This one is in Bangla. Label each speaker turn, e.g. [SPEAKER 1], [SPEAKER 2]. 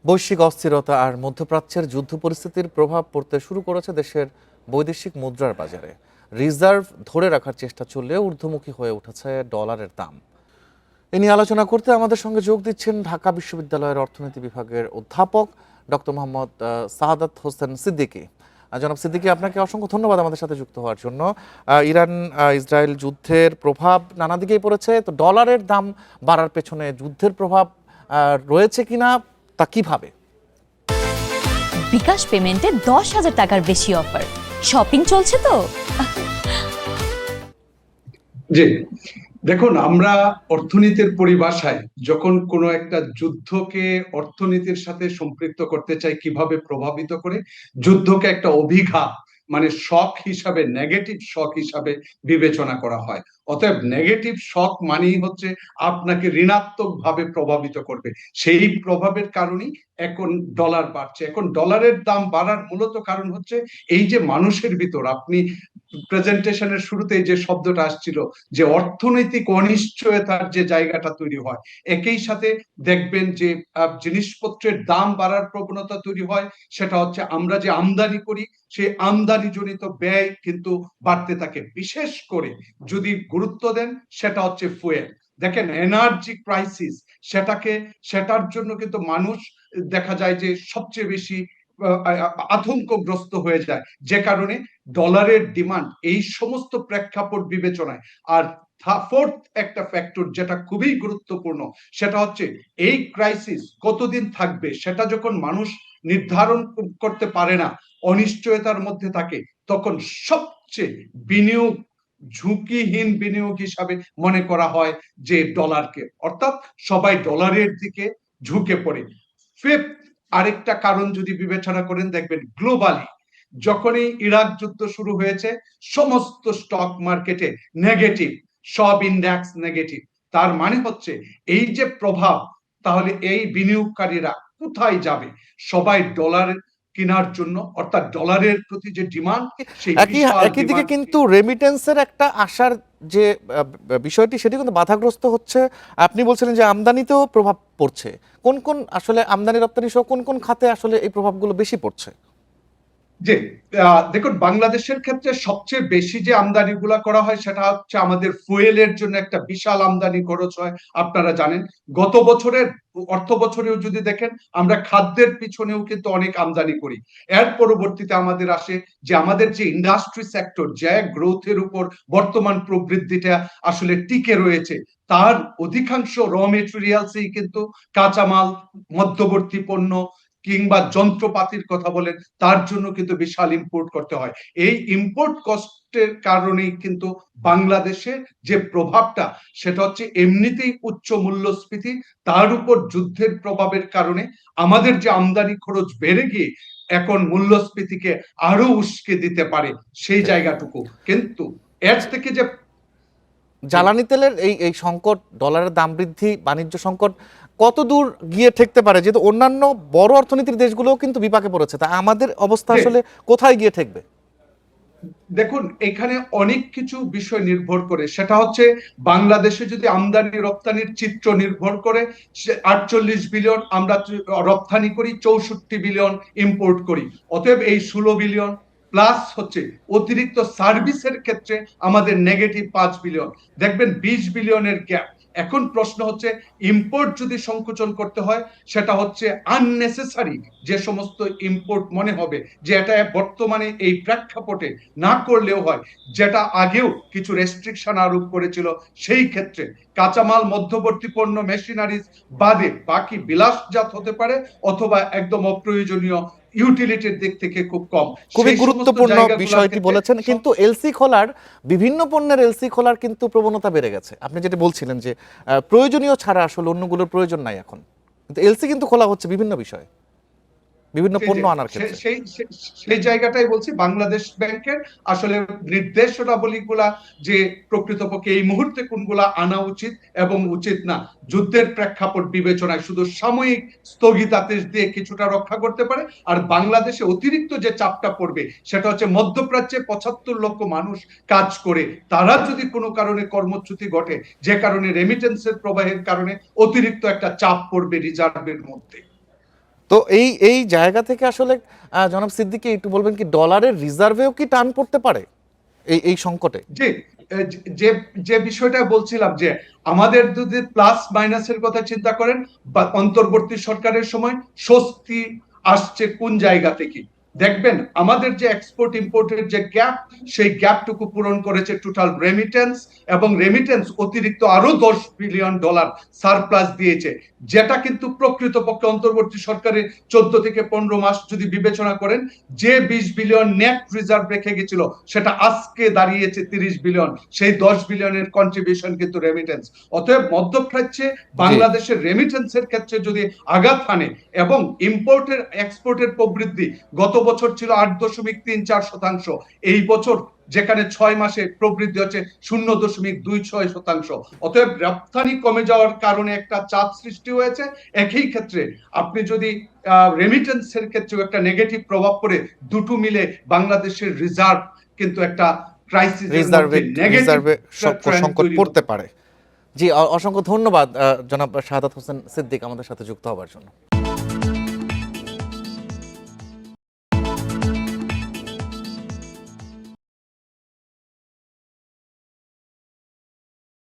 [SPEAKER 1] বৈশ্বিক অস্থিরতা আর মধ্যপ্রাচ্যের যুদ্ধ পরিস্থিতির প্রভাব পড়তে শুরু করেছে দেশের বৈদেশিক মুদ্রার বাজারে। রিজার্ভ ধরে রাখার চেষ্টা চললেও ঊর্ধ্বমুখী হয়ে উঠেছে ডলারের দাম। এ নিয়ে আলোচনা করতে আমাদের সঙ্গে যোগ দিচ্ছেন ঢাকা বিশ্ববিদ্যালয়ের অর্থনীতি বিভাগের অধ্যাপক ডক্টর মোহাম্মদ সাহাদাত হোসেন সিদ্দিকী। জনাব সিদ্দিকী, আপনাকে অসংখ্য ধন্যবাদ আমাদের সাথে যুক্ত হওয়ার জন্য। ইরান ইসরায়েল যুদ্ধের প্রভাব নানা দিকেই পড়েছে, তো ডলারের দাম বাড়ার পেছনে যুদ্ধের প্রভাব রয়েছে কিনা, তা কিভাবে?
[SPEAKER 2] বিকাশ পেমেন্টে 10,000 টাকার বেশি অফার, শপিং চলছে তো।
[SPEAKER 3] জি, দেখুন, আমরা অর্থনীতির পরিভাষায় যখন কোনো একটা যুদ্ধকে অর্থনীতির সাথে সম্পৃক্ত করতে চাই, কিভাবে প্রভাবিত করে, যুদ্ধকে একটা অভিঘাত মানে শক হিসাবে, নেগেটিভ শক হিসাবে বিবেচনা করা হয়। অতএব নেগেটিভ শক মানেই হচ্ছে আপনাকে ঋণাত্মক ভাবে প্রভাবিত করবে। সেই প্রভাবের কারণেই এখন ডলার বাড়ছে। এখন ডলারের দাম বাড়ার মূলত কারণ হচ্ছে এই যে মানুষের ভিতর, আপনি প্রেজেন্টেশনের শুরুতে যে শব্দটা আসছিল, যে অর্থনৈতিক অনিশ্চয়তার যে জায়গাটা তৈরি হয়, একই সাথে দেখবেন যে জিনিসপত্রের দাম বাড়ার প্রবণতা তৈরি হয়। সেটা হচ্ছে আমরা যে আমদানি করি, সেই আমদানি জনিত ব্যয় কিন্তু বাড়তে থাকে। বিশেষ করে যদি গুরুত্ব দেন, সেটা হচ্ছে ফুয়েল। দেখেন, এনার্জি ক্রাইসিস, সেটার জন্য কিন্তু মানুষ দেখা যায় যে সবচেয়ে বেশি আতঙ্কগ্রস্ত হয়ে যায়, যে কারণে ডলারের ডিমান্ড এই সমস্ত প্রেক্ষাপট বিবেচনায়। আর ফোর্থ একটা ফ্যাক্টর যেটা খুবই গুরুত্বপূর্ণ, সেটা হচ্ছে এই ক্রাইসিস কতদিন থাকবে সেটা যখন মানুষ নির্ধারণ করতে পারে না, অনিশ্চয়তার মধ্যে থাকে, তখন সবচেয়ে বিনিয়োগ ঝুঁকিহীন বিনিয়োগ হিসাবে মনে করা হয় যে ডলারকে, অর্থাৎ সবাই ডলারের দিকে ঝুঁকে পড়ে। ফিফথ আরেকটা কারণ যদি বিবেচনা করেন, দেখবেন গ্লোবালি যখনই ইরাক যুদ্ধ শুরু হয়েছে, সমস্ত স্টক মার্কেটে নেগেটিভ, সব ইন্ডেক্স নেগেটিভ। তার মানে হচ্ছে এই যে প্রভাব, তাহলে এই বিনিয়োগকারীরা কোথায় যাবে? সবাই ডলার কেনার জন্য, অর্থাৎ ডলারের প্রতি যে ডিমান্ড, সেই
[SPEAKER 1] একই
[SPEAKER 3] বিশাল
[SPEAKER 1] একই দিকে
[SPEAKER 3] ডিমান্ড।
[SPEAKER 1] কিন্তু রেমিটেন্সের একটা আশার যে বিষয়টি, সেটি কিন্তু বাধাগ্রস্ত হচ্ছে। আপনি বলছিলেন যে আমদানিতেও প্রভাব পড়ছে। কোন কোন আসলে আমদানি রপ্তানি সহ কোন কোন খাতে আসলে এই প্রভাবগুলো বেশি পড়ছে?
[SPEAKER 3] যে দেখুন, বাংলাদেশের ক্ষেত্রে সবচেয়ে বেশি যে আমদানি গুলা করা হয়, সেটা হচ্ছে আমাদের ফুয়েলের জন্য একটা বিশাল আমদানি খরচ হয়। আপনারা জানেন, গত বছরের অর্থ বছরেও যদি দেখেন, আমরা খাদ্যের পিছনেও কিন্তু অনেক আমদানি করি। এর পরবর্তীতে আমাদের আসে যে আমাদের যে ইন্ডাস্ট্রি সেক্টর, যে গ্রোথের উপর বর্তমান প্রবৃদ্ধিটা আসলে টিকে রয়েছে, তার অধিকাংশ র মেটেরিয়ালসই কিন্তু কাঁচামাল, মধ্যবর্তী পণ্য কিংবা যন্ত্রপাতির কথা বলেন, তার জন্য কিন্তু বিশাল ইম্পোর্ট করতে হয়। এই ইম্পোর্ট কস্টের কারণেই কিন্তু বাংলাদেশের যে প্রভাবটা, সেটা হচ্ছে এমনিতেই উচ্চ মূল্যস্ফীতি, তার উপর যুদ্ধের প্রভাবের কারণে আমাদের যে আমদানি খরচ বেড়ে গিয়ে এখন মূল্যস্ফীতিকে আরো উস্কে দিতে পারে, সেই জায়গাটুকু। কিন্তু এর থেকে যে
[SPEAKER 1] জ্বালানি তেলের এই এই সংকট, ডলারের দাম বৃদ্ধি, বাণিজ্য সংকট কত দূর গিয়ে ঠেকতে পারে? যেহেতু অন্যান্য বড় অর্থনীতির দেশগুলোও কিন্তু বিপাকে পড়েছে, তা আমাদের অবস্থা আসলে কোথায় গিয়ে ঠেকবে?
[SPEAKER 3] দেখুন, এখানে অনেক কিছু বিষয় নির্ভর করে। সেটা হচ্ছে বাংলাদেশে যদি আমদানি রপ্তানির চিত্র নির্ভর করে, 48 বিলিয়ন আমরা রপ্তানি করি, 64 বিলিয়ন ইম্পোর্ট করি। অতএব এই 16 বিলিয়ন প্লাস হচ্ছে অতিরিক্ত সার্ভিসের ক্ষেত্রে আমাদের নেগেটিভ 5 বিলিয়ন, দেখবেন 20 বিলিয়নের গ্যাপ। এখন প্রশ্ন হচ্ছে, ইম্পোর্ট যদি সংকোচন করতে হয়, সেটা হচ্ছে আননেসেসারি যে সমস্ত ইম্পোর্ট মনে হবে যে এটা বর্তমানে এই প্রেক্ষাপটে না করলেও হয়, যেটা আগেও কিছু রেস্ট্রিকশন আরোপ করেছিল, সেই ক্ষেত্রে কাঁচামাল, মধ্যবর্তী পণ্য, মেশিনারিজ বাদে বাকি বিলাসজাত হতে পারে, অথবা একদম অপ্রয়োজনীয় ইউটিলিটির দিক থেকে খুব কম।
[SPEAKER 1] খুবই
[SPEAKER 3] সেই সমস্ত
[SPEAKER 1] গুরুত্বপূর্ণ বিষয়টি
[SPEAKER 3] জায়গাগুলোতে
[SPEAKER 1] বলেছেন, কিন্তু এলসি খোলার, বিভিন্ন পণ্যের এলসি খোলার কিন্তু প্রবণতা বেড়ে গেছে। আপনি যেটা বলছিলেন যে প্রয়োজনীয় ছাড়া আসলে অন্যগুলোর প্রয়োজন নাই এখন, কিন্তু এলসি কিন্তু খোলা হচ্ছে বিভিন্ন বিষয়ে, বিভিন্ন পণ্য আনার ক্ষেত্রে।
[SPEAKER 3] সেই জায়গাটাই বলছি, বাংলাদেশ ব্যাংকের আসলে নির্দেশনাবলীগুলা যে প্রকৃতপক্ষে এই মুহূর্তে কোনগুলা আনা উচিত এবং উচিত না, যুদ্ধের প্রেক্ষাপট বিবেচনায় শুধু সাময়িক স্থগিতাদেশ দিয়ে কিছুটা রক্ষা করতে পারে। আর বাংলাদেশে অতিরিক্ত যে চাপটা পড়বে, সেটা হচ্ছে মধ্যপ্রাচ্যে 75 লক্ষ মানুষ কাজ করে, তারা যদি কোনো কারণে কর্মচ্যুতি ঘটে, যে কারণে রেমিটেন্সের প্রবাহের কারণে অতিরিক্ত একটা চাপ পড়বে রিজার্ভের মধ্যে।
[SPEAKER 1] তো এই জায়গা থেকে আসলে জনাব সিদ্দিকী একটু বলবেন কি ডলারের রিজার্ভেও কি টান পড়তে পারে এই সংকটে?
[SPEAKER 3] জি, যে যে বিষয়টা বলছিলাম যে আমাদের যদি প্লাস মাইনাসের কথা চিন্তা করেন বা অন্তর্বর্তী সরকারের সময় স্বস্তি আসছে কোন জায়গা থেকে দেখবেন আমাদের যে এক্সপোর্ট ইম্পোর্টের যে গ্যাপ সেই গ্যাপটুকু পূরণ করেছে টোটাল রেমিটেন্স, এবং রেমিটেন্স অতিরিক্ত আরো $10 বিলিয়ন সারপ্লাস দিয়েছে, যেটা কিন্তু প্রকৃতপক্ষে অন্তর্বর্তী সরকারের 14 থেকে 15 মাস যদি বিবেচনা করেন যে 20 বিলিয়ন নেট রিজার্ভ রেখে গেছিল সেটা আজকে দাঁড়িয়েছে 30 বিলিয়ন, সেই 10 বিলিয়নের কন্ট্রিবিউশন কিন্তু রেমিটেন্স। অতএব মধ্যপ্রাচ্যে বাংলাদেশের রেমিটেন্সের ক্ষেত্রে যদি আঘাত হানে এবং ইম্পোর্টের এক্সপোর্টের প্রবৃদ্ধি গত বছর ছিল 8.34%, এই বছর যেখানে 6 মাসে প্রবৃদ্ধি হচ্ছে 0.26%। অতএব রপ্তানি কমে যাওয়ার কারণে একটা চাপ সৃষ্টি হয়েছে। একই ক্ষেত্রে আপনি যদি রেমিটেন্সের ক্ষেত্রেও একটা নেগেটিভ প্রভাব পড়ে, দুটো মিলে বাংলাদেশের রিজার্ভ কিন্তু একটা ক্রাইসিসের মধ্যে
[SPEAKER 1] রিজার্ভে
[SPEAKER 3] নেগেটিভ
[SPEAKER 1] সংকট পড়তে পারে। জি, অসংখ্য ধন্যবাদ জনাব শাহাদাত হোসেন সিদ্দিক আমাদের সাথে যুক্ত হওয়ার জন্য।